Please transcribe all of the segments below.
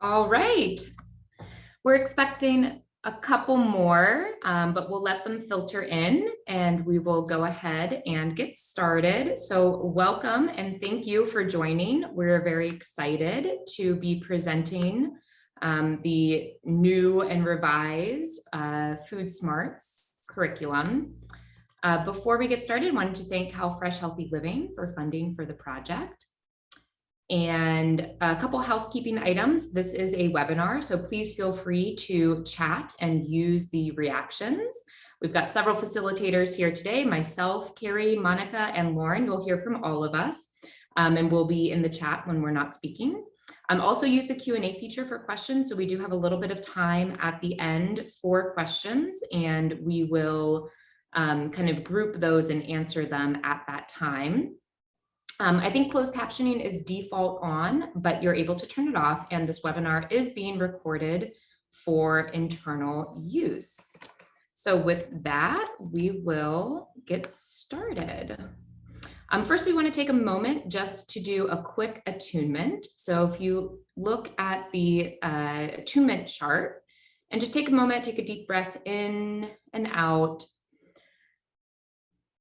All right. We're expecting a couple more, but we'll let them filter in and we will go ahead and get started. So welcome and thank you for joining. We're very excited to be presenting the new and revised Food Smarts curriculum. Before we get started, I wanted to thank How Fresh Healthy Living for funding for the project. And a couple housekeeping items. This is a webinar, so please feel free to chat and use the reactions. We've got several facilitators here today, myself, Carrie, Monica, and Lauren. You'll hear from all of us, and we'll be in the chat when we're not speaking. Also use the Q&A feature for questions, so we do have a little bit of time at the end for questions, and we will kind of group those and answer them at that time. I think closed captioning is default on, but you're able to turn it off, and this webinar is being recorded for internal use. So with that, we will get started. First, we want to take a moment just to do a quick attunement. So if you look at the attunement chart and just take a moment, take a deep breath in and out,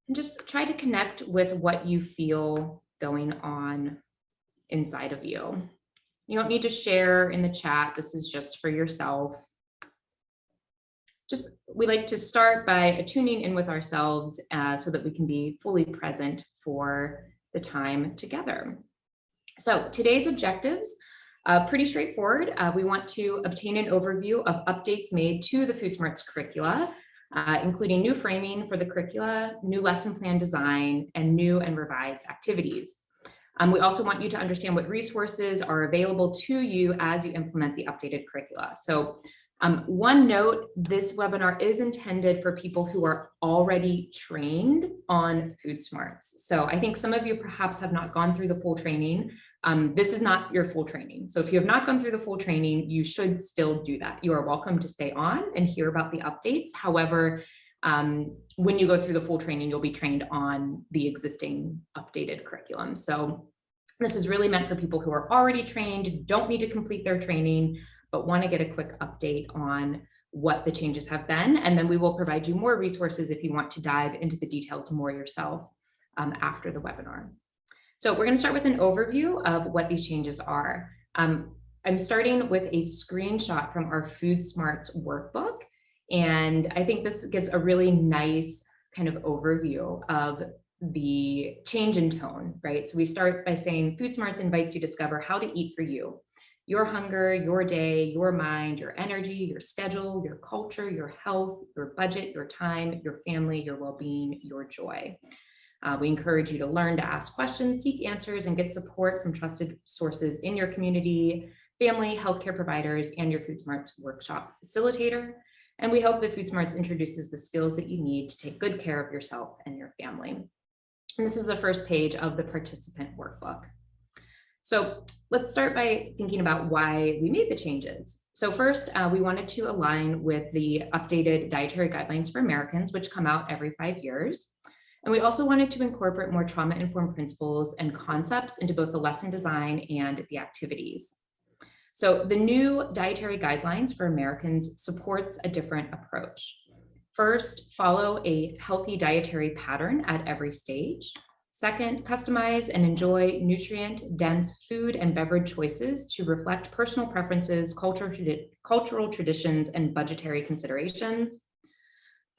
and just try to connect with what you feel going on inside of you. You don't need to share in the chat. This is just for yourself. We like to start by attuning in with ourselves so that we can be fully present for the time together. So today's objectives, pretty straightforward. We want to obtain an overview of updates made to the Food Smarts curricula, including new framing for the curricula, new lesson plan design, and new and revised activities. We also want you to understand what resources are available to you as you implement the updated curricula. So one note, this webinar is intended for people who are already trained on Food Smarts. So I think some of you perhaps have not gone through the full training. This is not your full training. So if you have not gone through the full training, you should still do that. You are welcome to stay on and hear about the updates. However, when you go through the full training, you'll be trained on the existing updated curriculum. So this is really meant for people who are already trained, don't need to complete their training, but want to get a quick update on what the changes have been. And then we will provide you more resources if you want to dive into the details more yourself after the webinar. So we're going to start with an overview of what these changes are. I'm starting with a screenshot from our Food Smarts workbook. And I think this gives a really nice kind of overview of the change in tone, right? So we start by saying Food Smarts invites you to discover how to eat for you. Your hunger, your day, your mind, your energy, your schedule, your culture, your health, your budget, your time, your family, your well-being, your joy. We encourage you to learn to ask questions, seek answers, and get support from trusted sources in your community, family, healthcare providers, and your Food Smarts workshop facilitator. And we hope that Food Smarts introduces the skills that you need to take good care of yourself and your family. And this is the first page of the participant workbook. So let's start by thinking about why we made the changes. So first, we wanted to align with the updated dietary guidelines for Americans, which come out every 5 years. And we also wanted to incorporate more trauma-informed principles and concepts into both the lesson design and the activities. So the new dietary guidelines for Americans supports a different approach. First, follow a healthy dietary pattern at every stage. Second, customize and enjoy nutrient-dense food and beverage choices to reflect personal preferences, cultural traditions, and budgetary considerations.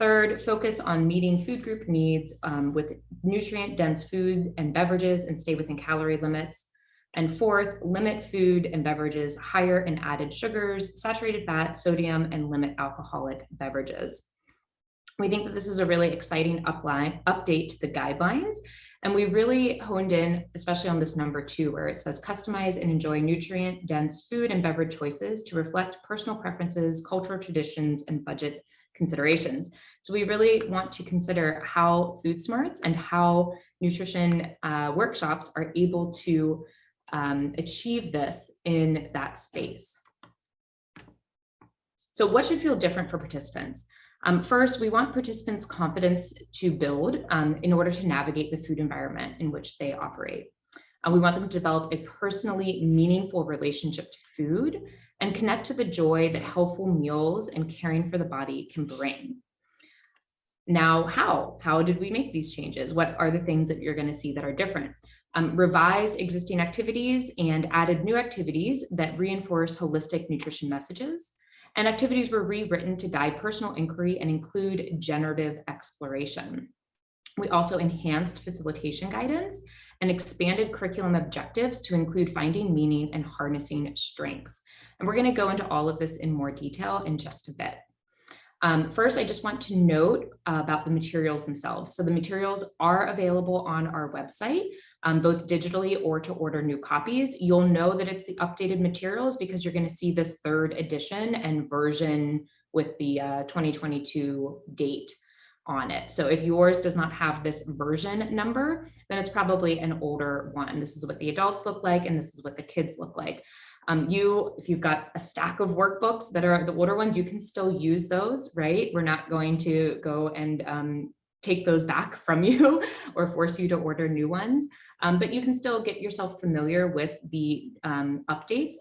Third, focus on meeting food group needs with nutrient-dense food and beverages and stay within calorie limits. And fourth, limit food and beverages higher in added sugars, saturated fat, sodium, and limit alcoholic beverages. We think that this is a really exciting update to the guidelines. And we really honed in, especially on this number 2, where it says customize and enjoy nutrient-dense food and beverage choices to reflect personal preferences, cultural traditions, and budget considerations. So we really want to consider how Food Smarts and how nutrition workshops are able to achieve this in that space. So what should feel different for participants? First, we want participants' confidence to build in order to navigate the food environment in which they operate. We want them to develop a personally meaningful relationship to food and connect to the joy that healthful meals and caring for the body can bring. Now, how did we make these changes? What are the things that you're going to see that are different? Revised existing activities and added new activities that reinforce holistic nutrition messages. And activities were rewritten to guide personal inquiry and include generative exploration. We also enhanced facilitation guidance and expanded curriculum objectives to include finding meaning and harnessing strengths. And we're going to go into all of this in more detail in just a bit. First, I just want to note about the materials themselves. So the materials are available on our website, both digitally or to order new copies. You'll know that it's the updated materials because you're going to see this 3rd edition and version with the 2022 date on it. So if yours does not have this version number, then it's probably an older one. This is what the adults look like, and this is what the kids look like. If you've got a stack of workbooks that are the older ones, you can still use those, right? We're not going to go and take those back from you or force you to order new ones, but you can still get yourself familiar with the updates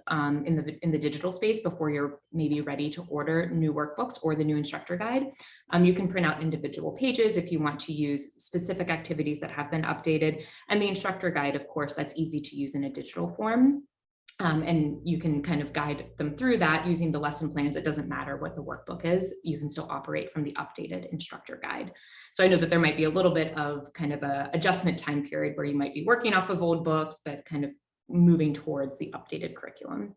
in the digital space before you're maybe ready to order new workbooks or the new instructor guide. You can print out individual pages if you want to use specific activities that have been updated, and the instructor guide, of course, that's easy to use in a digital form. And you can kind of guide them through that using the lesson plans. It doesn't matter what the workbook is, you can still operate from the updated instructor guide. So I know that there might be a little bit of kind of a adjustment time period where you might be working off of old books, but kind of moving towards the updated curriculum.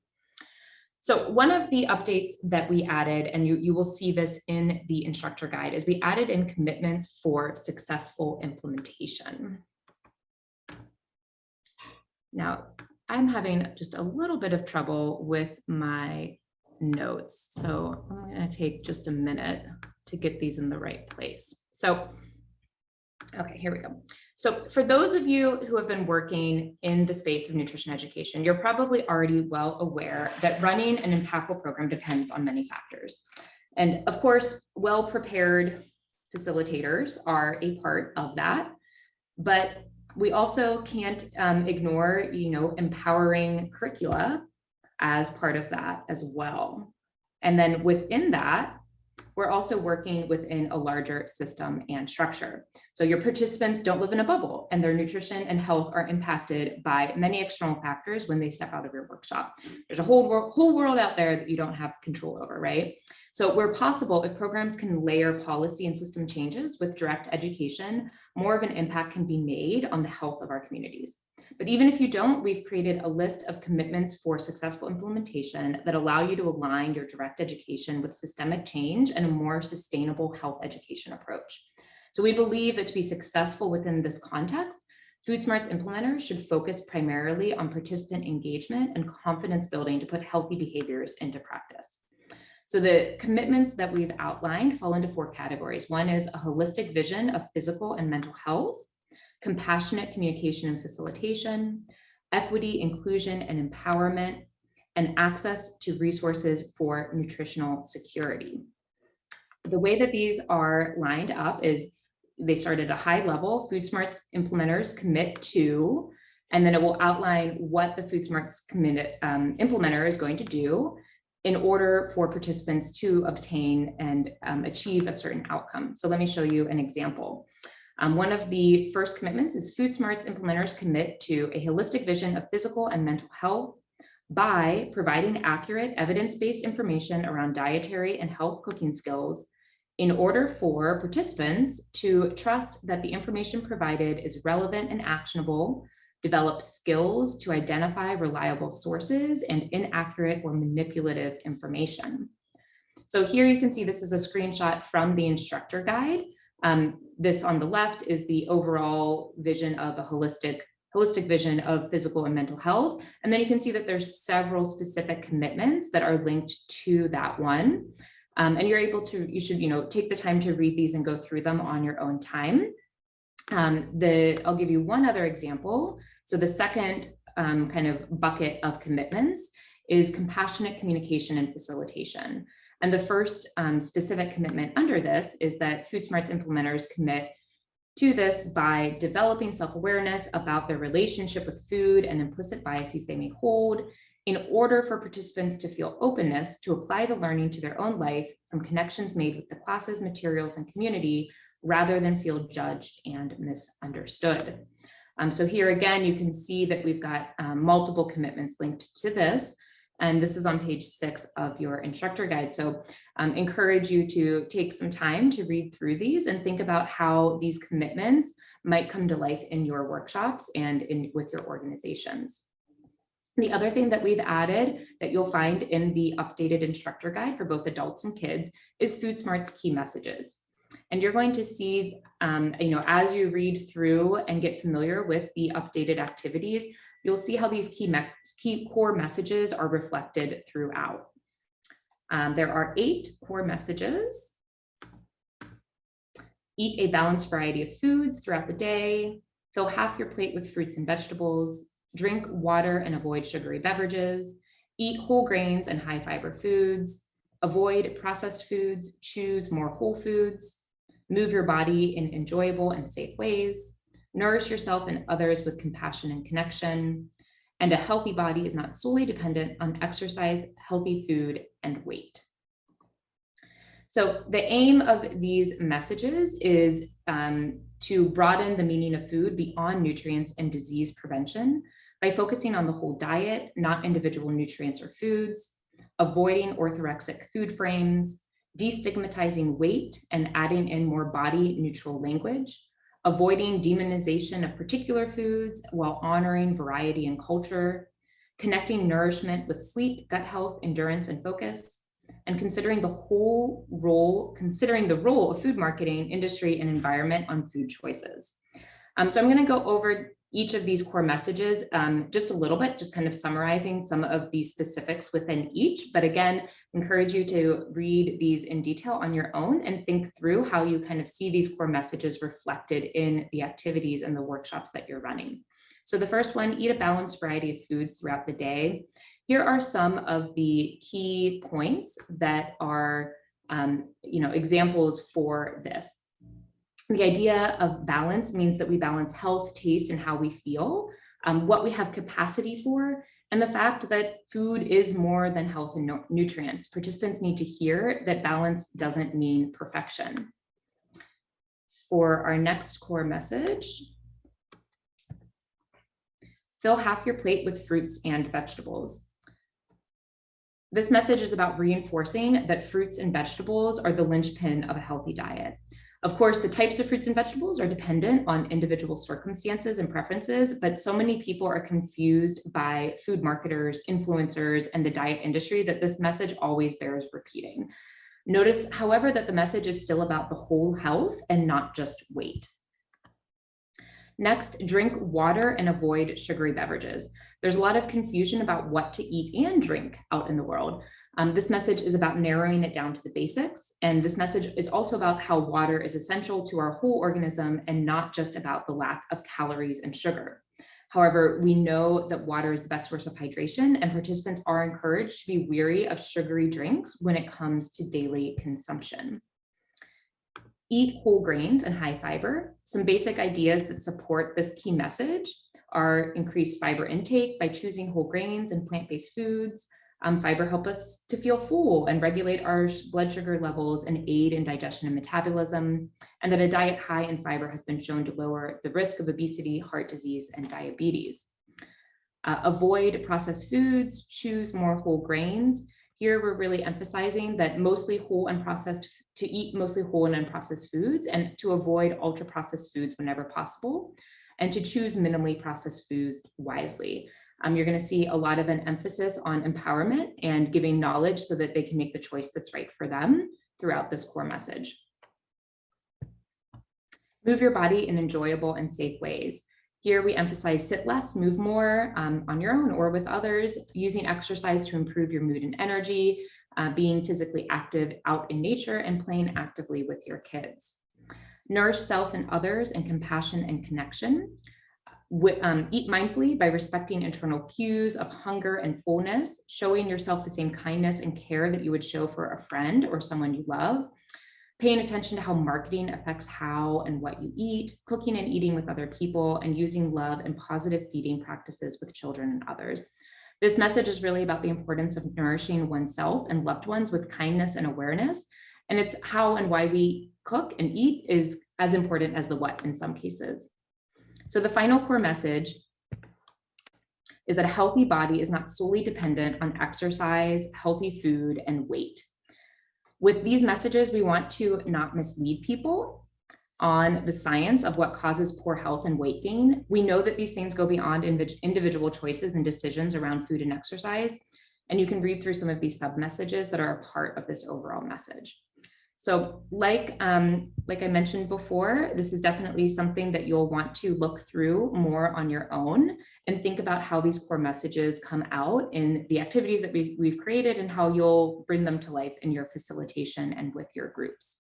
So one of the updates that we added, and you will see this in the instructor guide, is we added in commitments for successful implementation. Now, I'm having just a little bit of trouble with my notes. So I'm going to take just a minute to get these in the right place. So, okay, here we go. So for those of you who have been working in the space of nutrition education, you're probably already well aware that running an impactful program depends on many factors. And of course, well-prepared facilitators are a part of that, but we also can't ignore, empowering curricula as part of that as well. And then within that, we're also working within a larger system and structure. So your participants don't live in a bubble, and their nutrition and health are impacted by many external factors when they step out of your workshop. There's a whole world out there that you don't have control over, right? So where possible, if programs can layer policy and system changes with direct education, more of an impact can be made on the health of our communities. But even if you don't, we've created a list of commitments for successful implementation that allow you to align your direct education with systemic change and a more sustainable health education approach. So we believe that to be successful within this context, Food Smarts implementers should focus primarily on participant engagement and confidence building to put healthy behaviors into practice. So the commitments that we've outlined fall into 4 categories. One is a holistic vision of physical and mental health, compassionate communication and facilitation, equity, inclusion, and empowerment, and access to resources for nutritional security. The way that these are lined up is they start at a high level. Food Smarts implementers commit to, and then it will outline what the Food Smarts implementer is going to do in order for participants to obtain and achieve a certain outcome. So let me show you an example. One of the first commitments is Food Smarts implementers commit to a holistic vision of physical and mental health by providing accurate evidence-based information around dietary and health cooking skills in order for participants to trust that the information provided is relevant and actionable, develop skills to identify reliable sources and inaccurate or manipulative information. So here you can see this is a screenshot from the instructor guide. This on the left is the overall vision of a holistic vision of physical and mental health. And then you can see that there's several specific commitments that are linked to that one. And you're able to, you should, take the time to read these and go through them on your own time. I'll give you one other example. So the second kind of bucket of commitments is compassionate communication and facilitation. And the first specific commitment under this is that Food Smarts implementers commit to this by developing self-awareness about their relationship with food and implicit biases they may hold, in order for participants to feel openness to apply the learning to their own life from connections made with the classes, materials, and community, rather than feel judged and misunderstood. So here again, you can see that we've got multiple commitments linked to this, and this is on page 6 of your instructor guide. So encourage you to take some time to read through these and think about how these commitments might come to life in your workshops and with your organizations. The other thing that we've added that you'll find in the updated instructor guide for both adults and kids is Food Smart's key messages. And you're going to see, as you read through and get familiar with the updated activities, you'll see how these key core messages are reflected throughout. There are 8 core messages. Eat a balanced variety of foods throughout the day. Fill half your plate with fruits and vegetables. Drink water and avoid sugary beverages. Eat whole grains and high fiber foods. Avoid processed foods. Choose more whole foods. Move your body in enjoyable and safe ways. Nourish yourself and others with compassion and connection. And a healthy body is not solely dependent on exercise, healthy food, and weight. So the aim of these messages is to broaden the meaning of food beyond nutrients and disease prevention by focusing on the whole diet, not individual nutrients or foods, avoiding orthorexic food frames, destigmatizing weight and adding in more body neutral language, avoiding demonization of particular foods while honoring variety and culture, connecting nourishment with sleep, gut health, endurance, and focus, and considering the role of food marketing, industry, and environment on food choices. So I'm going to go over each of these core messages just a little bit, just kind of summarizing some of the specifics within each. But again, encourage you to read these in detail on your own and think through how you kind of see these core messages reflected in the activities and the workshops that you're running. So the first one, eat a balanced variety of foods throughout the day. Here are some of the key points that are examples for this. The idea of balance means that we balance health, taste, and how we feel, what we have capacity for, and the fact that food is more than health and nutrients. Participants need to hear that balance doesn't mean perfection. For our next core message, fill half your plate with fruits and vegetables. This message is about reinforcing that fruits and vegetables are the linchpin of a healthy diet. Of course, the types of fruits and vegetables are dependent on individual circumstances and preferences, but so many people are confused by food marketers, influencers, and the diet industry that this message always bears repeating. Notice, however, that the message is still about the whole health and not just weight. Next, drink water and avoid sugary beverages. There's a lot of confusion about what to eat and drink out in the world. This message is about narrowing it down to the basics. And this message is also about how water is essential to our whole organism and not just about the lack of calories and sugar. However, we know that water is the best source of hydration, and participants are encouraged to be wary of sugary drinks when it comes to daily consumption. Eat whole grains and high fiber. Some basic ideas that support this key message are increased fiber intake by choosing whole grains and plant-based foods. Fiber helps us to feel full and regulate our blood sugar levels and aid in digestion and metabolism, and that a diet high in fiber has been shown to lower the risk of obesity, heart disease, and diabetes. Avoid processed foods, choose more whole grains. Here we're really emphasizing that to eat mostly whole and unprocessed foods, and to avoid ultra processed foods whenever possible, and to choose minimally processed foods wisely. You're going to see a lot of an emphasis on empowerment and giving knowledge so that they can make the choice that's right for them throughout this core message. Move your body in enjoyable and safe ways. Here we emphasize sit less, move more on your own or with others, using exercise to improve your mood and energy, being physically active out in nature, and playing actively with your kids. Nourish self and others in compassion and connection. Eat mindfully by respecting internal cues of hunger and fullness, showing yourself the same kindness and care that you would show for a friend or someone you love. Paying attention to how marketing affects how and what you eat, cooking and eating with other people, and using love and positive feeding practices with children and others. This message is really about the importance of nourishing oneself and loved ones with kindness and awareness. And it's how and why we cook and eat is as important as the what in some cases. So the final core message is that a healthy body is not solely dependent on exercise, healthy food, and weight. With these messages, we want to not mislead people on the science of what causes poor health and weight gain. We know that these things go beyond individual choices and decisions around food and exercise, and you can read through some of these sub-messages that are a part of this overall message. So like I mentioned before, this is definitely something that you'll want to look through more on your own and think about how these core messages come out in the activities that we've created and how you'll bring them to life in your facilitation and with your groups.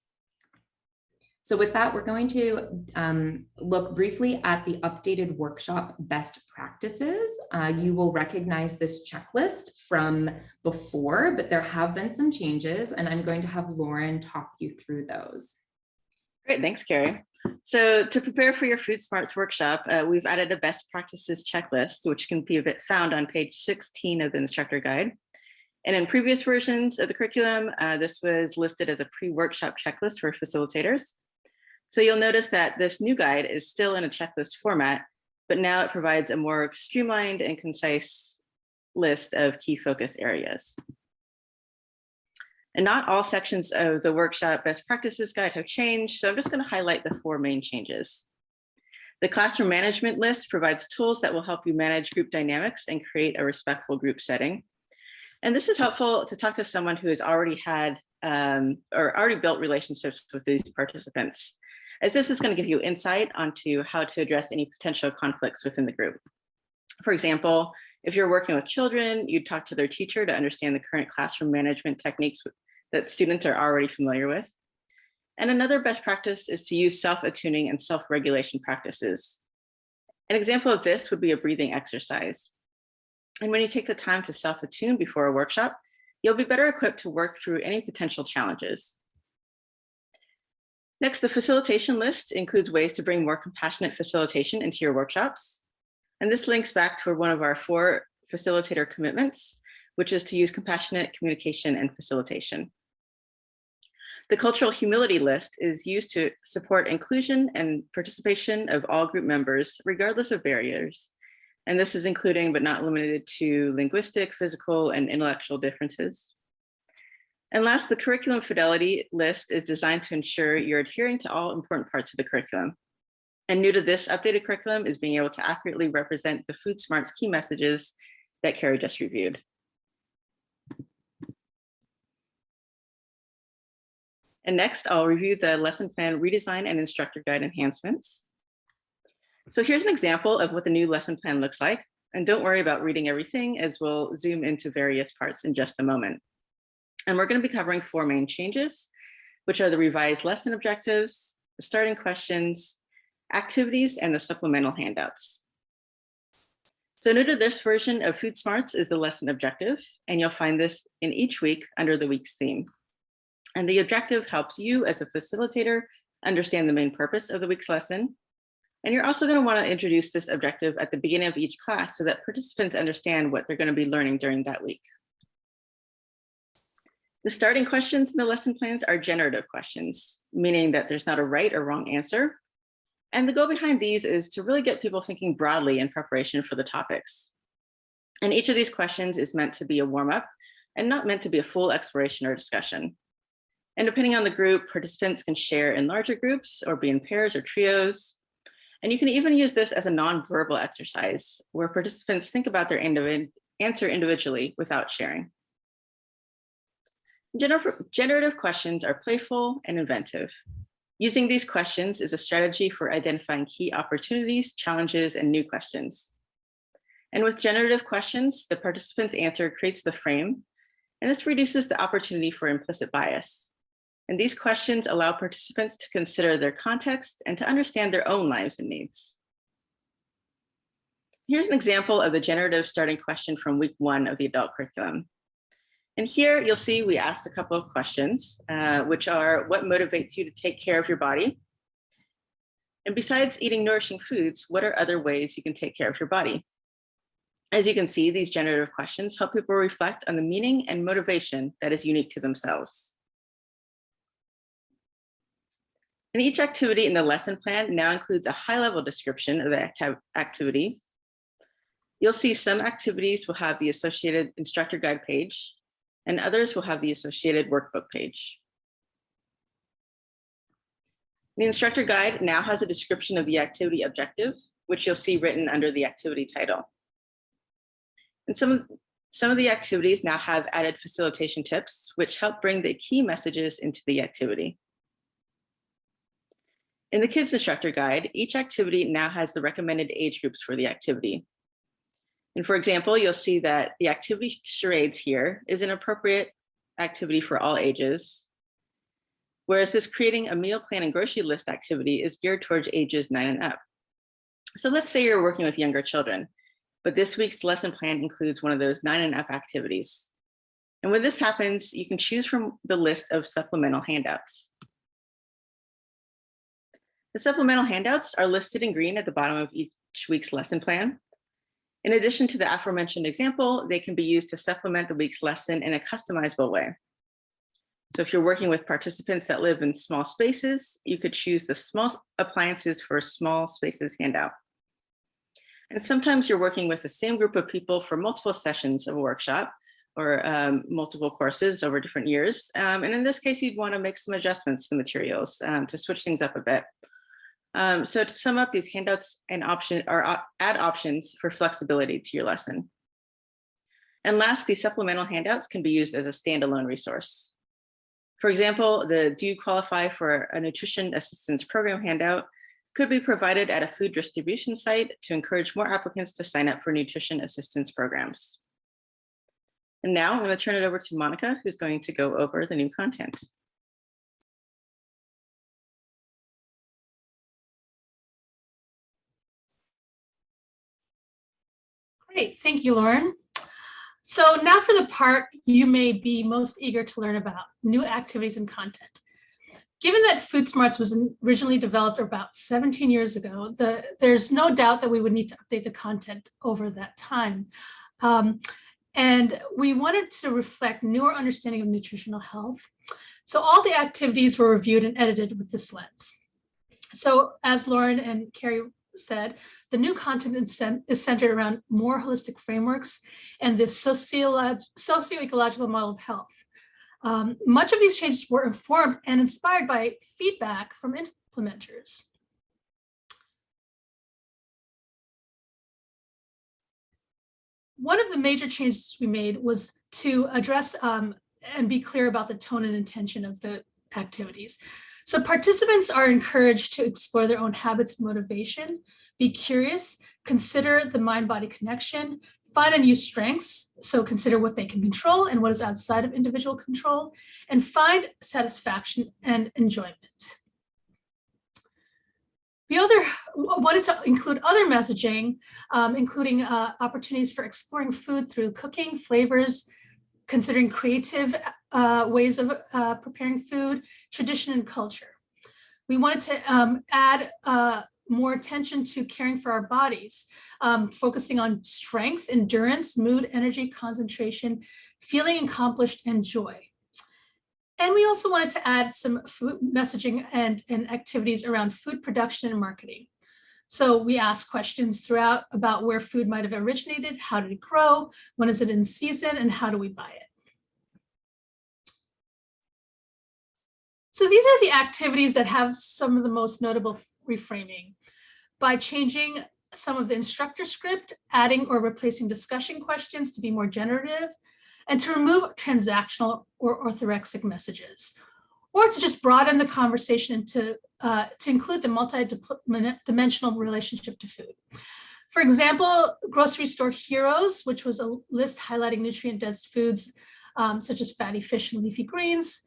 So with that, we're going to look briefly at the updated workshop best practices. You will recognize this checklist from before, but there have been some changes, and I'm going to have Lauren talk you through those. Great, thanks, Carrie. So to prepare for your Food Smarts workshop, we've added a best practices checklist, which can be found on page 16 of the instructor guide. And in previous versions of the curriculum, this was listed as a pre-workshop checklist for facilitators. So you'll notice that this new guide is still in a checklist format, but now it provides a more streamlined and concise list of key focus areas. And not all sections of the workshop best practices guide have changed, so I'm just going to highlight the 4 main changes. The classroom management list provides tools that will help you manage group dynamics and create a respectful group setting. And this is helpful to talk to someone who has already had or already built relationships with these participants, as this is going to give you insight onto how to address any potential conflicts within the group. For example, if you're working with children, you'd talk to their teacher to understand the current classroom management techniques that students are already familiar with. And another best practice is to use self-attuning and self-regulation practices. An example of this would be a breathing exercise. And when you take the time to self-attune before a workshop, you'll be better equipped to work through any potential challenges. Next, the facilitation list includes ways to bring more compassionate facilitation into your workshops. And this links back to one of our 4 facilitator commitments, which is to use compassionate communication and facilitation. The cultural humility list is used to support inclusion and participation of all group members, regardless of barriers. And this is including, but not limited to, linguistic, physical, and intellectual differences. And last, the curriculum fidelity list is designed to ensure you're adhering to all important parts of the curriculum. And new to this updated curriculum is being able to accurately represent the Food Smarts key messages that Carrie just reviewed. And next, I'll review the lesson plan redesign and instructor guide enhancements. So here's an example of what the new lesson plan looks like. And don't worry about reading everything, as we'll zoom into various parts in just a moment. And we're going to be covering 4 main changes, which are the revised lesson objectives, the starting questions, activities, and the supplemental handouts. So new to this version of Food Smarts is the lesson objective, and you'll find this in each week under the week's theme. And the objective helps you as a facilitator understand the main purpose of the week's lesson. And you're also going to want to introduce this objective at the beginning of each class so that participants understand what they're going to be learning during that week. The starting questions in the lesson plans are generative questions, meaning that there's not a right or wrong answer. And the goal behind these is to really get people thinking broadly in preparation for the topics. And each of these questions is meant to be a warm-up and not meant to be a full exploration or discussion. And depending on the group, participants can share in larger groups or be in pairs or trios. And you can even use this as a non-verbal exercise where participants think about their answer individually without sharing. Generative questions are playful and inventive. Using these questions is a strategy for identifying key opportunities, challenges, and new questions. And with generative questions, the participant's answer creates the frame, and this reduces the opportunity for implicit bias. And these questions allow participants to consider their context and to understand their own lives and needs. Here's an example of the generative starting question from week 1 of the adult curriculum. And here you'll see we asked a couple of questions, which are, what motivates you to take care of your body? And besides eating nourishing foods, what are other ways you can take care of your body? As you can see, these generative questions help people reflect on the meaning and motivation that is unique to themselves. And each activity in the lesson plan now includes a high-level description of the activity. You'll see some activities will have the associated instructor guide page, and others will have the associated workbook page. The instructor guide now has a description of the activity objective, which you'll see written under the activity title. And some of the activities now have added facilitation tips, which help bring the key messages into the activity. In the kids instructor guide, each activity now has the recommended age groups for the activity. And for example, you'll see that the activity charades here is an appropriate activity for all ages, whereas this creating a meal plan and grocery list activity is geared towards ages 9 and up. So let's say you're working with younger children, but this week's lesson plan includes one of those 9 and up activities. And when this happens, you can choose from the list of supplemental handouts. The supplemental handouts are listed in green at the bottom of each week's lesson plan. In addition to the aforementioned example, they can be used to supplement the week's lesson in a customizable way. So if you're working with participants that live in small spaces, you could choose the small appliances for small spaces handout. And sometimes you're working with the same group of people for multiple sessions of a workshop or multiple courses over different years. And in this case, you'd want to make some adjustments to the materials to switch things up a bit. So to sum up, these handouts and add options for flexibility to your lesson. And last, these supplemental handouts can be used as a standalone resource. For example, the Do You Qualify for a Nutrition Assistance Program handout could be provided at a food distribution site to encourage more applicants to sign up for nutrition assistance programs. And now I'm going to turn it over to Monica, who's going to go over the new content. Great, thank you, Lauren. So now for the part you may be most eager to learn about, new activities and content. Given that Food Smarts was originally developed about 17 years ago, there's no doubt that we would need to update the content over that time. And we wanted to reflect newer understanding of nutritional health. So all the activities were reviewed and edited with this lens. So as Lauren and Carrie said, the new content is centered around more holistic frameworks and this socio-ecological model of health. Much of these changes were informed and inspired by feedback from implementers. One of the major changes we made was to address and be clear about the tone and intention of the activities. So participants are encouraged to explore their own habits and motivation, be curious, consider the mind-body connection, find and use strengths, so consider what they can control and what is outside of individual control, and find satisfaction and enjoyment. We wanted to include other messaging, including opportunities for exploring food through cooking, flavors, considering creative ways of preparing food, tradition, and culture. We wanted to add more attention to caring for our bodies, focusing on strength, endurance, mood, energy, concentration, feeling accomplished, and joy. And we also wanted to add some food messaging and activities around food production and marketing. So we asked questions throughout about where food might have originated, how did it grow, when is it in season, and how do we buy it? So these are the activities that have some of the most notable reframing. By changing some of the instructor script, adding or replacing discussion questions to be more generative, and to remove transactional or orthorexic messages, or to just broaden the conversation to include the multi-dimensional relationship to food. For example, grocery store heroes, which was a list highlighting nutrient-dense foods such as fatty fish and leafy greens.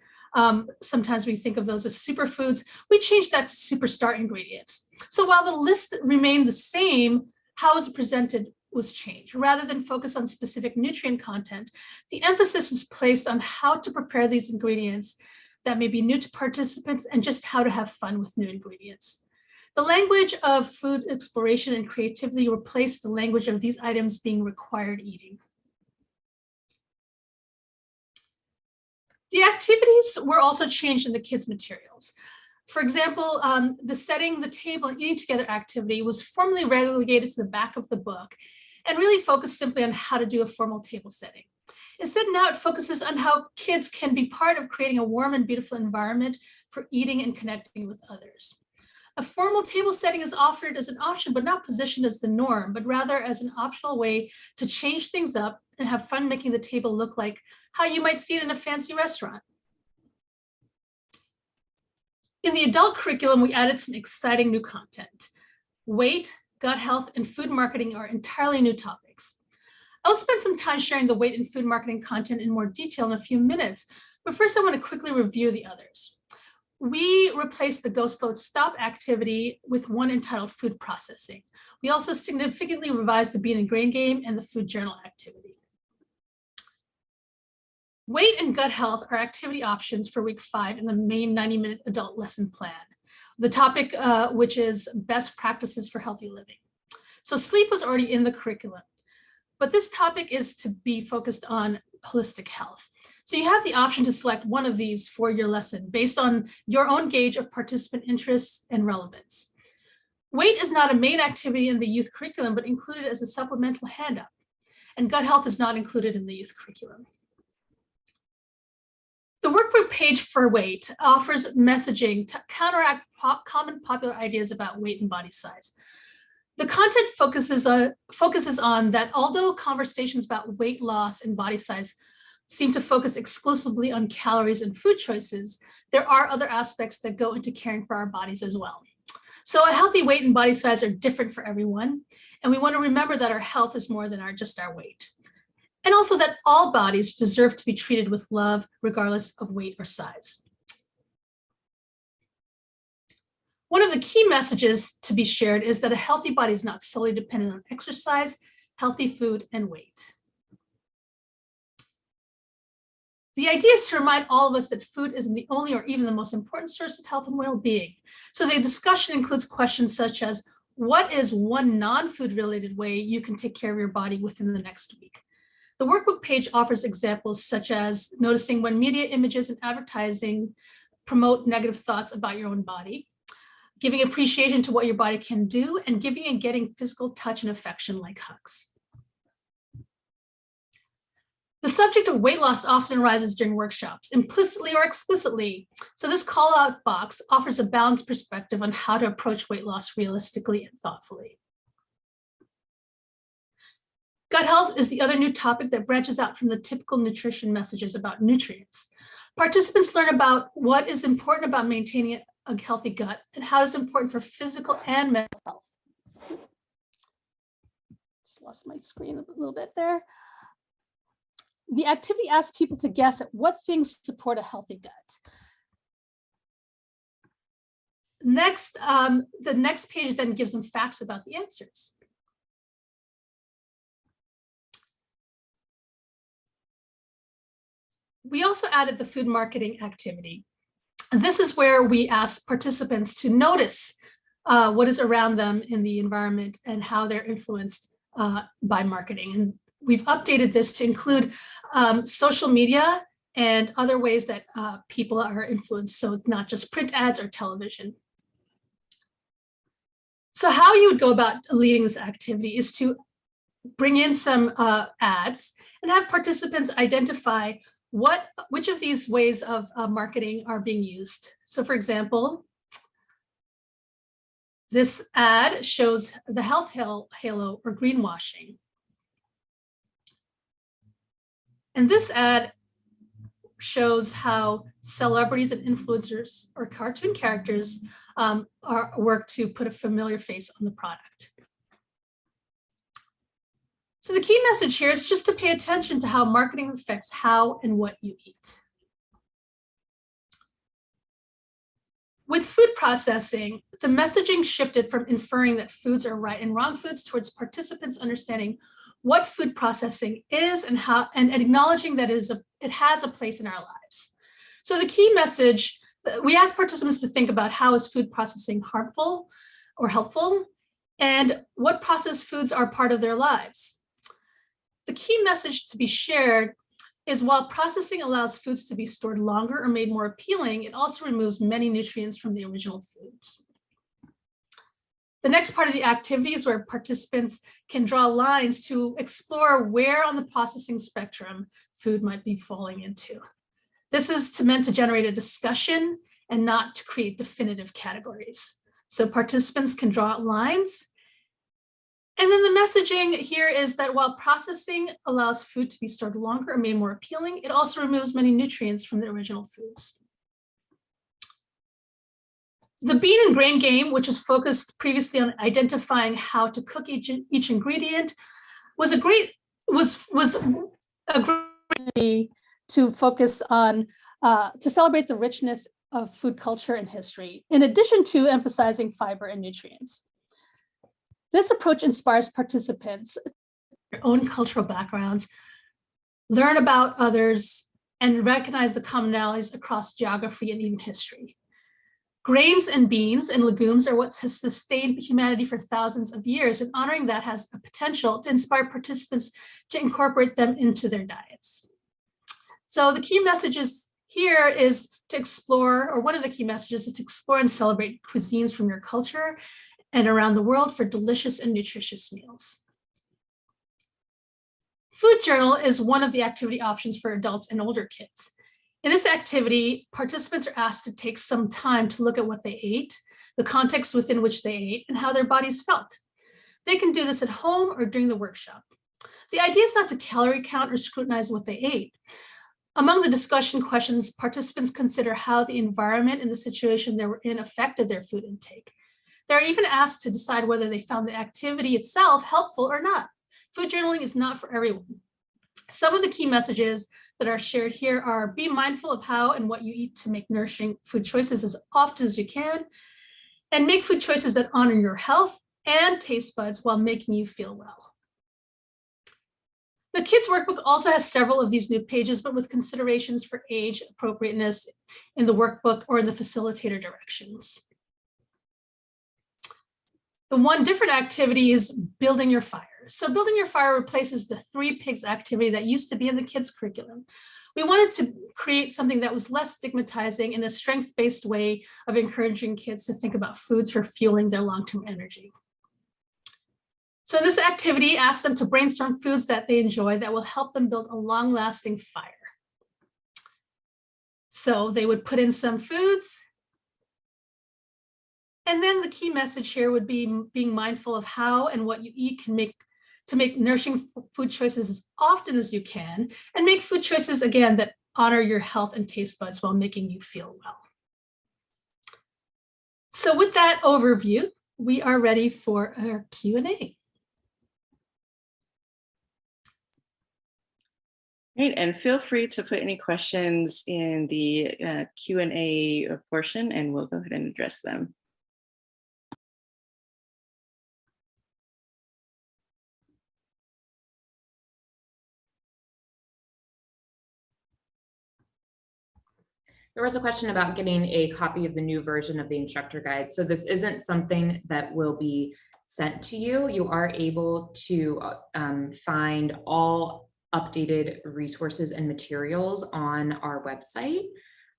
Sometimes we think of those as superfoods. We changed that to superstar ingredients. So while the list remained the same, how it was presented was changed. Rather than focus on specific nutrient content, the emphasis was placed on how to prepare these ingredients that may be new to participants and just how to have fun with new ingredients. The language of food exploration and creativity replaced the language of these items being required eating. The activities were also changed in the kids' materials. For example, the setting the table and eating together activity was formally relegated to the back of the book and really focused simply on how to do a formal table setting. Instead, now it focuses on how kids can be part of creating a warm and beautiful environment for eating and connecting with others. A formal table setting is offered as an option, but not positioned as the norm, but rather as an optional way to change things up and have fun making the table look like how you might see it in a fancy restaurant. In the adult curriculum, we added some exciting new content. Weight, gut health, and food marketing are entirely new topics. I'll spend some time sharing the weight and food marketing content in more detail in a few minutes, but first I want to quickly review the others. We replaced the Go Slow Stop activity with one entitled Food Processing. We also significantly revised the Bean and Grain game and the Food Journal activity. Weight and gut health are activity options for week 5 in the main 90-minute adult lesson plan. The topic, which is best practices for healthy living. So sleep was already in the curriculum, but this topic is to be focused on holistic health. So you have the option to select one of these for your lesson based on your own gauge of participant interests and relevance. Weight is not a main activity in the youth curriculum, but included as a supplemental handout. And gut health is not included in the youth curriculum. The workbook page for weight offers messaging to counteract common popular ideas about weight and body size. The content focuses on that although conversations about weight loss and body size seem to focus exclusively on calories and food choices, there are other aspects that go into caring for our bodies as well. So a healthy weight and body size are different for everyone, and we want to remember that our health is more than just our weight. And also that all bodies deserve to be treated with love, regardless of weight or size. One of the key messages to be shared is that a healthy body is not solely dependent on exercise, healthy food, and weight. The idea is to remind all of us that food isn't the only or even the most important source of health and well-being. So the discussion includes questions such as, what is one non-food related way you can take care of your body within the next week? The workbook page offers examples such as noticing when media images and advertising promote negative thoughts about your own body, giving appreciation to what your body can do, and giving and getting physical touch and affection like hugs. The subject of weight loss often arises during workshops, implicitly or explicitly. So this call-out box offers a balanced perspective on how to approach weight loss realistically and thoughtfully. Gut health is the other new topic that branches out from the typical nutrition messages about nutrients. Participants learn about what is important about maintaining a healthy gut and how it's important for physical and mental health. Just lost my screen a little bit there. The activity asks people to guess at what things support a healthy gut. Next, the next page then gives them facts about the answers. We also added the food marketing activity. This is where we ask participants to notice what is around them in the environment and how they're influenced by marketing. And we've updated this to include social media and other ways that people are influenced. So it's not just print ads or television. So how you would go about leading this activity is to bring in some ads and have participants identify which of these ways of marketing are being used. So for example, this ad shows the health halo or greenwashing. And this ad shows how celebrities and influencers or cartoon characters work to put a familiar face on the product. So the key message here is just to pay attention to how marketing affects how and what you eat. With food processing, the messaging shifted from inferring that foods are right and wrong foods towards participants understanding what food processing is and how, and acknowledging that it has a place in our lives. So the key message, we ask participants to think about how is food processing harmful, or helpful, and what processed foods are part of their lives. The key message to be shared is while processing allows foods to be stored longer or made more appealing, it also removes many nutrients from the original foods. The next part of the activity is where participants can draw lines to explore where on the processing spectrum food might be falling into. This is meant to generate a discussion and not to create definitive categories. So participants can draw out lines. And then the messaging here is that while processing allows food to be stored longer or made more appealing, it also removes many nutrients from the original foods. The bean and grain game, which was focused previously on identifying how to cook each ingredient, was a great to focus on to celebrate the richness of food culture and history, in addition to emphasizing fiber and nutrients. This approach inspires participants, their own cultural backgrounds, learn about others, and recognize the commonalities across geography and even history. Grains and beans and legumes are what has sustained humanity for thousands of years, and honoring that has a potential to inspire participants to incorporate them into their diets. So the key messages here is to explore, or one of the key messages is to explore and celebrate cuisines from your culture and around the world for delicious and nutritious meals. Food journal is one of the activity options for adults and older kids. In this activity, participants are asked to take some time to look at what they ate, the context within which they ate, and how their bodies felt. They can do this at home or during the workshop. The idea is not to calorie count or scrutinize what they ate. Among the discussion questions, participants consider how the environment and the situation they were in affected their food intake. They're even asked to decide whether they found the activity itself helpful or not. Food journaling is not for everyone. Some of the key messages that are shared here are: be mindful of how and what you eat to make nourishing food choices as often as you can, and make food choices that honor your health and taste buds while making you feel well. The kids' workbook also has several of these new pages, but with considerations for age appropriateness in the workbook or in the facilitator directions. The one different activity is building your fire. So building your fire replaces the 3 pigs activity that used to be in the kids' curriculum. We wanted to create something that was less stigmatizing in a strength-based way of encouraging kids to think about foods for fueling their long-term energy. So this activity asks them to brainstorm foods that they enjoy that will help them build a long-lasting fire. So they would put in some foods, and then the key message here would be being mindful of how and what you eat can make nourishing food choices as often as you can, and make food choices, again, that honor your health and taste buds while making you feel well. So with that overview, we are ready for our Q&A. Great, and feel free to put any questions in the Q&A portion, and we'll go ahead and address them. There was a question about getting a copy of the new version of the instructor guide. So this isn't something that will be sent to you. You are able to find all updated resources and materials on our website.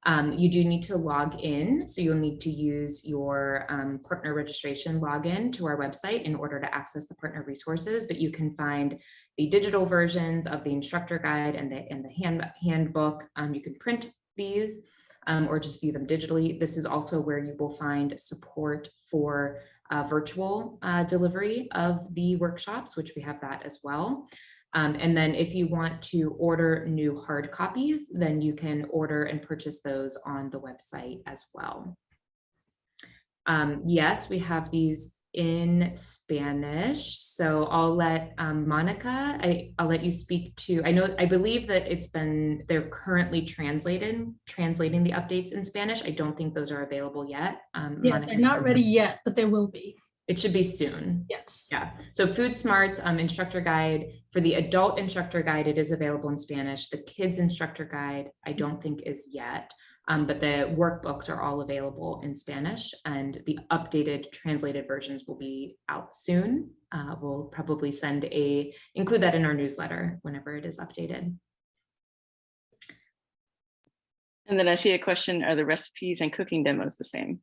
You do need to log in. So you'll need to use your partner registration login to our website in order to access the partner resources, but you can find the digital versions of the instructor guide and the handbook. You can print these or just view them digitally. This is also where you will find support for virtual delivery of the workshops, which we have that as well. And then if you want to order new hard copies, then you can order and purchase those on the website as well. Yes, we have these in Spanish. So I'll let Monica, I'll let you speak to, I believe that they're currently translating the updates in Spanish. I don't think those are available yet. Yeah, Monica, they're not ready yet, but they will be. It should be soon. Yes. Yeah. So Food Smarts instructor guide, for the adult instructor guide, it is available in Spanish. The kids instructor guide, I don't think is yet. but the workbooks are all available in Spanish, and the updated translated versions will be out soon. We'll probably include that in our newsletter whenever it is updated. And then I see a question, are the recipes and cooking demos the same?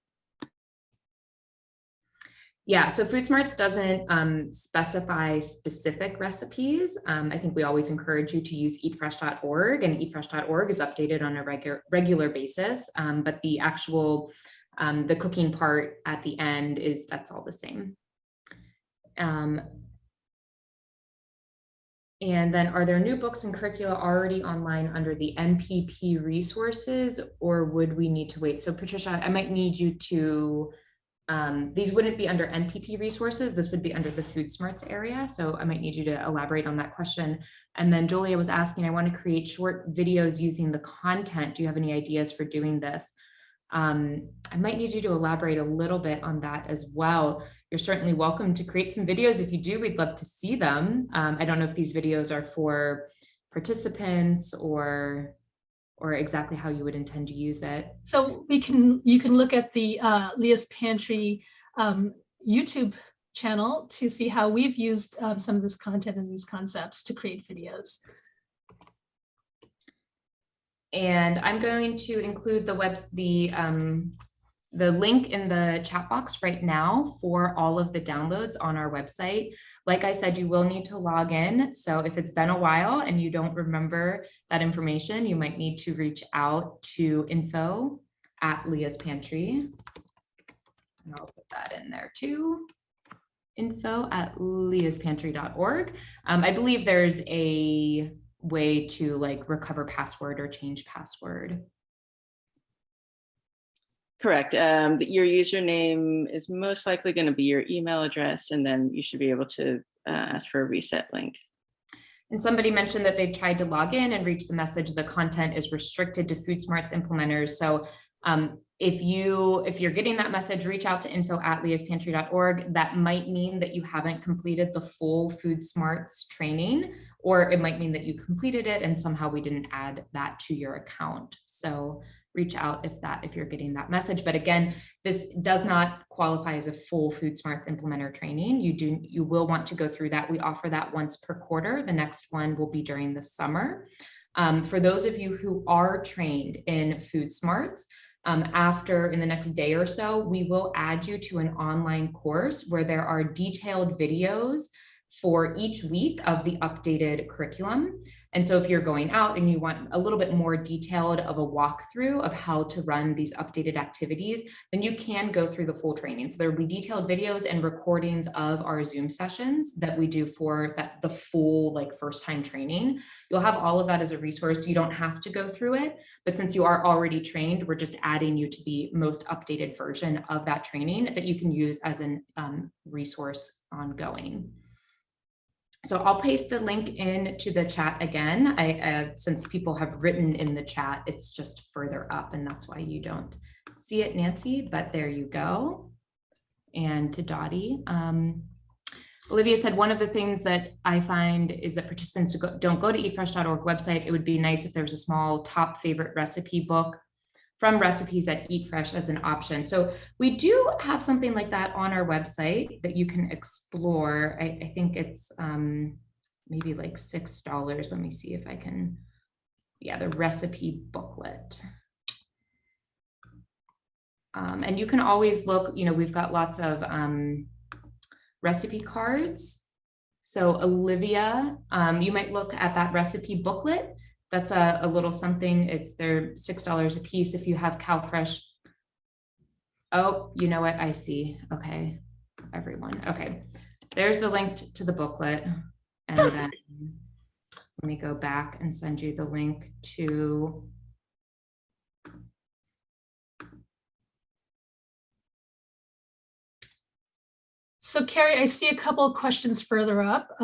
Yeah, so Food Smarts doesn't specify specific recipes. I think we always encourage you to use eatfresh.org, and eatfresh.org is updated on a regular basis, but the actual, the cooking part at the end that's all the same. And then, are there new books and curricula already online under the NPP resources, or would we need to wait? So Patricia, I might need you to, these wouldn't be under NPP resources. This would be under the Food Smarts area. So I might need you to elaborate on that question. And then Julia was asking, I want to create short videos using the content. Do you have any ideas for doing this? I might need you to elaborate a little bit on that as well. You're certainly welcome to create some videos. If you do, we'd love to see them. I don't know if these videos are for participants or exactly how you would intend to use it. So you can look at the Leah's Pantry YouTube channel to see how we've used some of this content and these concepts to create videos. And I'm going to include the link in the chat box right now for all of the downloads on our website. Like I said, you will need to log in. So if it's been a while and you don't remember that information, you might need to reach out to info@Leah's Pantry. And I'll put that in there too. info@leahspantry.org. I believe there's a way to recover password or change password. Correct. Your username is most likely going to be your email address, and then you should be able to ask for a reset link. And somebody mentioned that they tried to log in and reach the message, the content is restricted to Food Smarts implementers. So if you're getting that message, reach out to info@leahspantry.org. That might mean that you haven't completed the full Food Smarts training, or it might mean that you completed it and somehow we didn't add that to your account. So reach out if you're getting that message. But again, this does not qualify as a full Food Smarts implementer training. You will want to go through that. We offer that once per quarter. The next one will be during the summer. For those of you who are trained in Food Smarts, in the next day or so, we will add you to an online course where there are detailed videos for each week of the updated curriculum. And so if you're going out and you want a little bit more detailed of a walkthrough of how to run these updated activities, then you can go through the full training. So there will be detailed videos and recordings of our Zoom sessions that we do for the full first time training. You'll have all of that as a resource. You don't have to go through it, but since you are already trained, we're just adding you to the most updated version of that training that you can use as a resource ongoing. So I'll paste the link into the chat again. Since people have written in the chat, it's just further up, and that's why you don't see it, Nancy, but there you go. And to Dottie, Olivia said, one of the things that I find is that participants don't go to eatfresh.org website. It would be nice if there was a small top favorite recipe book from recipes at Eat Fresh as an option. So we do have something like that on our website that you can explore. I think it's maybe $6. Let me see if I can, the recipe booklet. And you can always look, we've got lots of recipe cards. So Olivia, you might look at that recipe booklet. That's a little something. They're $6 a piece if you have cow fresh. Oh, you know what? I see. Okay, everyone. Okay, there's the link to the booklet. And then let me go back and send you the link to So Carrie, I see a couple of questions further up.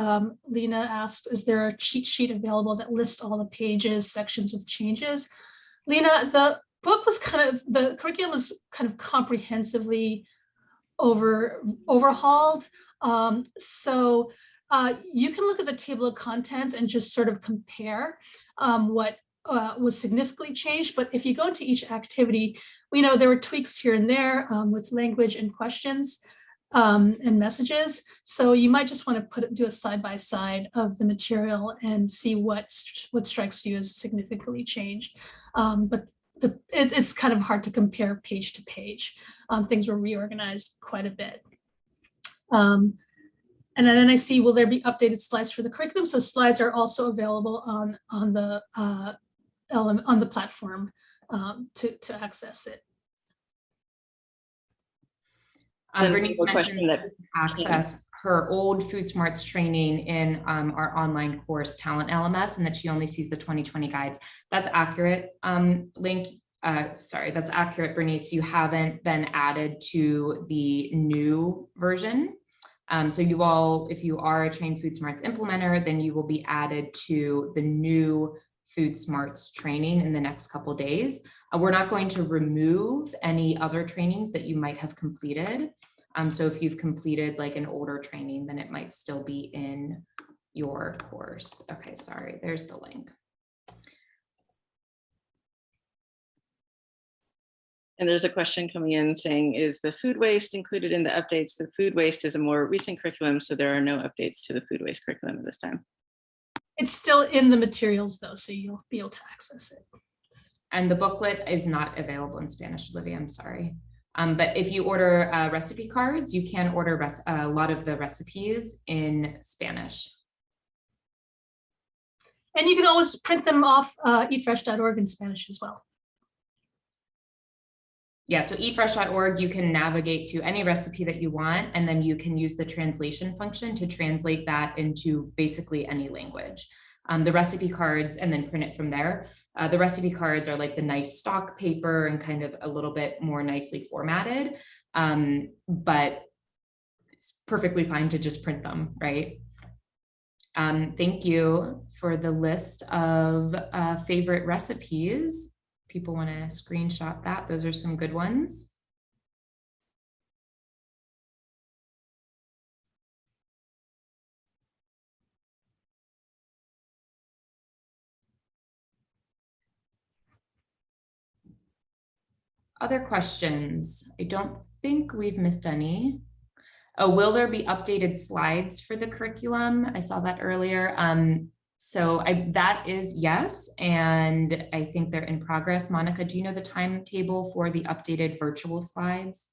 Lena asked, is there a cheat sheet available that lists all the pages, sections with changes? Lena, the curriculum was kind of comprehensively overhauled. So you can look at the table of contents and just sort of compare what was significantly changed, but if you go into each activity, we know there were tweaks here and there with language and questions and messages. So you might just want to do a side-by-side of the material and see what strikes you as significantly changed. But it's kind of hard to compare page to page. Things were reorganized quite a bit. And then I see, will there be updated slides for the curriculum? So slides are also available on the platform to access it. Bernice mentioned that you can access her old Food Smarts training in our online course, Talent LMS, and that she only sees the 2020 guides. That's accurate, that's accurate, Bernice. You haven't been added to the new version. So you all, if you are a trained Food Smarts implementer, then you will be added to the new Food Smarts training in the next couple days. We're not going to remove any other trainings that you might have completed. So if you've completed like an older training, then it might still be in your course. Okay, sorry, there's the link. And there's a question coming in saying, is the food waste included in the updates? The food waste is a more recent curriculum, so there are no updates to the food waste curriculum at this time. It's still in the materials though, so you'll be able to access it. And the booklet is not available in Spanish, Olivia, I'm sorry. But if you order recipe cards, you can order a lot of the recipes in Spanish. And you can always print them off eatfresh.org in Spanish as well. Yeah, so eatfresh.org, you can navigate to any recipe that you want, and then you can use the translation function to translate that into basically any language. The recipe cards, and then print it from there. The recipe cards are like the nice stock paper and kind of a little bit more nicely formatted, but it's perfectly fine to just print them, right? Thank you for the list of favorite recipes. People want to screenshot that. Those are some good ones. Other questions? I don't think we've missed any. Oh, will there be updated slides for the curriculum? I saw that earlier. So that is yes, and I think they're in progress. Monica, do you know the timetable for the updated virtual slides?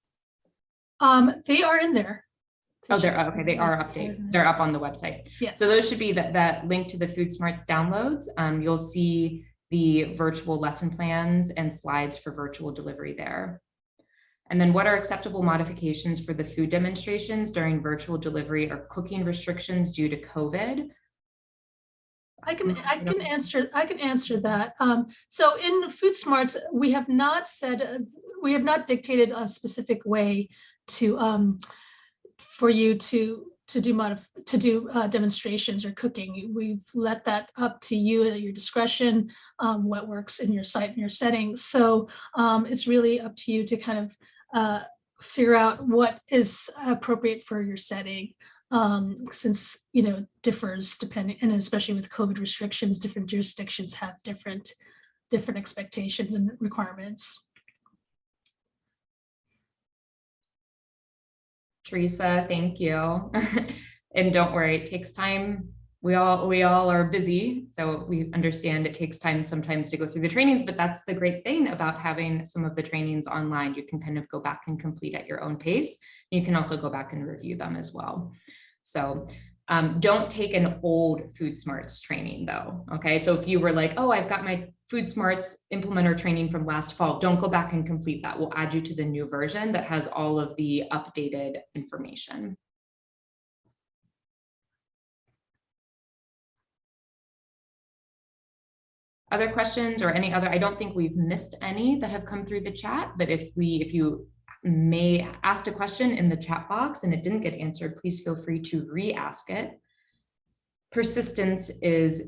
They are in there. Oh, they're okay. They are updated. They're up on the website. Yeah. So those should be that link to the Food Smarts downloads. You'll see the virtual lesson plans and slides for virtual delivery there. And then what are acceptable modifications for the food demonstrations during virtual delivery or cooking restrictions due to COVID? I can answer that. So in Food Smarts, we have not dictated a specific way to for you to do demonstrations or cooking. We've let that up to you at your discretion, what works in your site and your settings. So it's really up to you to kind of figure out what is appropriate for your setting. Since differs depending, and especially with COVID restrictions, different jurisdictions have different expectations and requirements. Teresa, thank you. And don't worry, it takes time. We all are busy, so we understand it takes time sometimes to go through the trainings, but that's the great thing about having some of the trainings online. You can kind of go back and complete at your own pace. You can also go back and review them as well. So don't take an old Food Smarts training though, okay? So if you were like, oh, I've got my Food Smarts implementer training from last fall, don't go back and complete that. We'll add you to the new version that has all of the updated information. Other questions or any other, I don't think we've missed any that have come through the chat, but if you may ask a question in the chat box and it didn't get answered, please feel free to re-ask it. Persistence is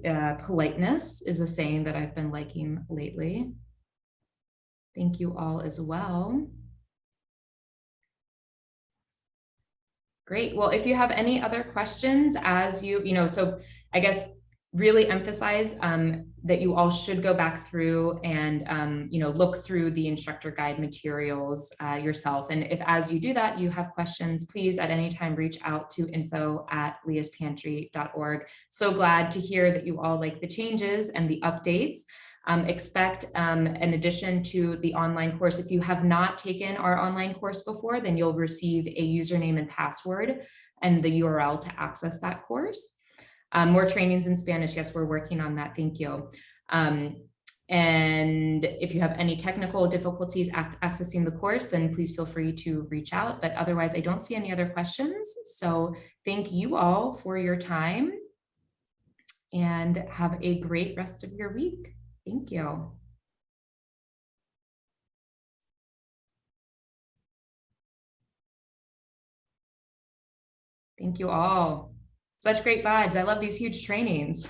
politeness is a saying that I've been liking lately. Thank you all as well. Great. Well, if you have any other questions, as so I guess really emphasize that you all should go back through and look through the instructor guide materials yourself. And if as you do that, you have questions, please at any time reach out to info@leahspantry.org. So glad to hear that you all like the changes and the updates. Expect in addition to the online course, if you have not taken our online course before, then you'll receive a username and password and the URL to access that course. More trainings in Spanish. Yes, we're working on that. Thank you. And if you have any technical difficulties accessing the course, then please feel free to reach out. But otherwise, I don't see any other questions. So thank you all for your time and have a great rest of your week. Thank you. Thank you all. Such great vibes. I love these huge trainings.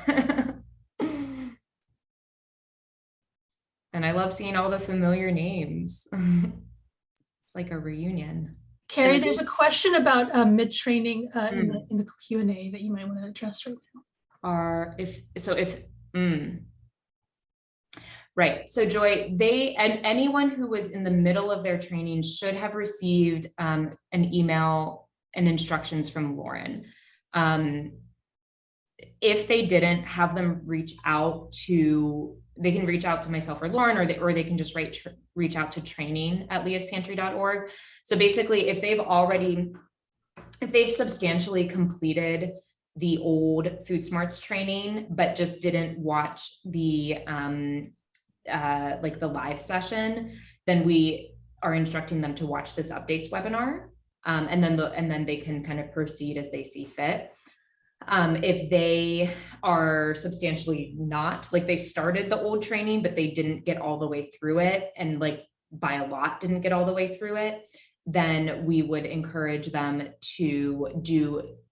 And I love seeing all the familiar names. It's like a reunion. Carrie, there's a question about mid-training in the Q&A that you might want to address right now. Right. So Joy, anyone who was in the middle of their training should have received an email and instructions from Lauren. If they didn't, have them reach out to, they can reach out to myself or Lauren, or they can just reach out to training@leahspantry.org. So basically, if they've substantially completed the old Food Smarts training, but just didn't watch the like the live session, then we are instructing them to watch this updates webinar, and then they can kind of proceed as they see fit. If they are substantially not, like they started the old training, but they didn't get all the way through it, and like by a lot didn't get all the way through it, then we would encourage them to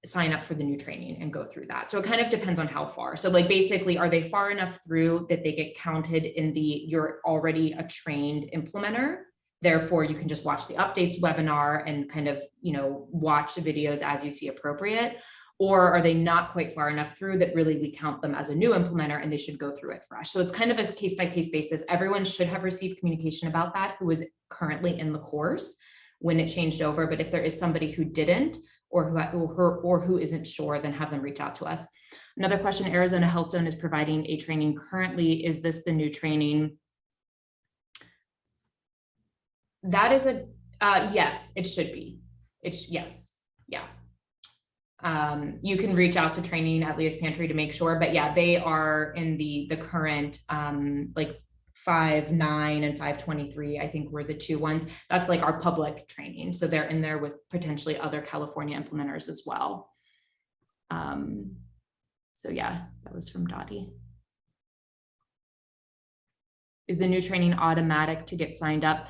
sign up for the new training and go through that. So it kind of depends on how far. So like basically, are they far enough through that they get counted in you're already a trained implementer? Therefore, you can just watch the updates webinar and kind of, watch the videos as you see appropriate. Or are they not quite far enough through that really we count them as a new implementer and they should go through it fresh? So it's kind of a case-by-case basis. Everyone should have received communication about that who is currently in the course when it changed over. But if there is somebody who didn't or who isn't sure, then have them reach out to us. Another question, Arizona Health Zone is providing a training currently. Is this the new training? That is yes, it should be. Yes, yeah. You can reach out to training at Leah's Pantry to make sure, but yeah, they are in the current like 5.9 and 5.23, I think were the two ones. That's like our public training. So they're in there with potentially other California implementers as well. So yeah, that was from Dottie. Is the new training automatic to get signed up?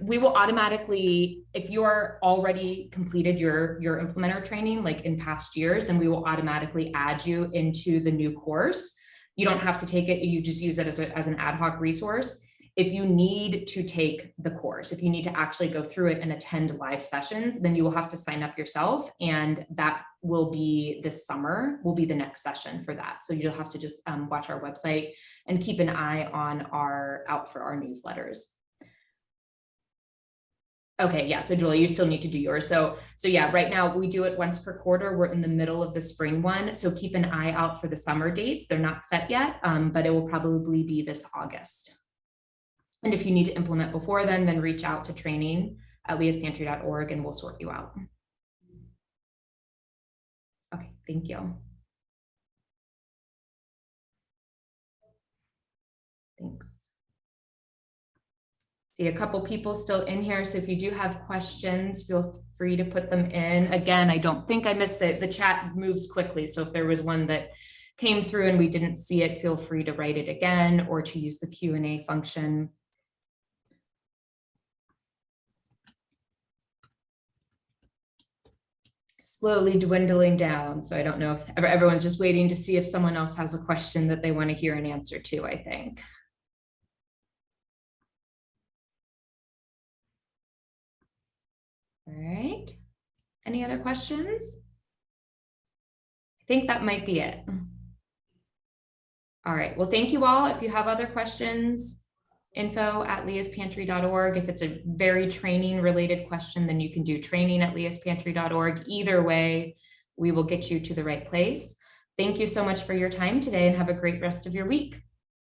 We will automatically, if you are already completed your implementer training, like in past years, then we will automatically add you into the new course. You don't have to take it, you just use it as an ad hoc resource. If you need to take the course, if you need to actually go through it and attend live sessions, then you will have to sign up yourself, and that will be this summer, will be the next session for that. So you'll have to just watch our website and keep an eye on out for our newsletters. Okay, yeah, so Julie, you still need to do yours. So yeah, right now we do it once per quarter. We're in the middle of the spring one. So keep an eye out for the summer dates. They're not set yet, but it will probably be this August. And if you need to implement before then reach out to training@leahspantry.org and we'll sort you out. Okay, thank you. Thanks. See a couple people still in here, so if you do have questions, feel free to put them in. Again, I don't think I missed it. The chat moves quickly, so if there was one that came through and we didn't see it, feel free to write it again or to use the Q&A function. Slowly dwindling down, so I don't know if everyone's just waiting to see if someone else has a question that they want to hear an answer to, I think. All right, any other questions? I think that might be it. All right, well, thank you all. If you have other questions, info@leahaspantry.org. If it's a very training related question, then you can do training@leahaspantry.org. Either way, we will get you to the right place. Thank you so much for your time today and have a great rest of your week.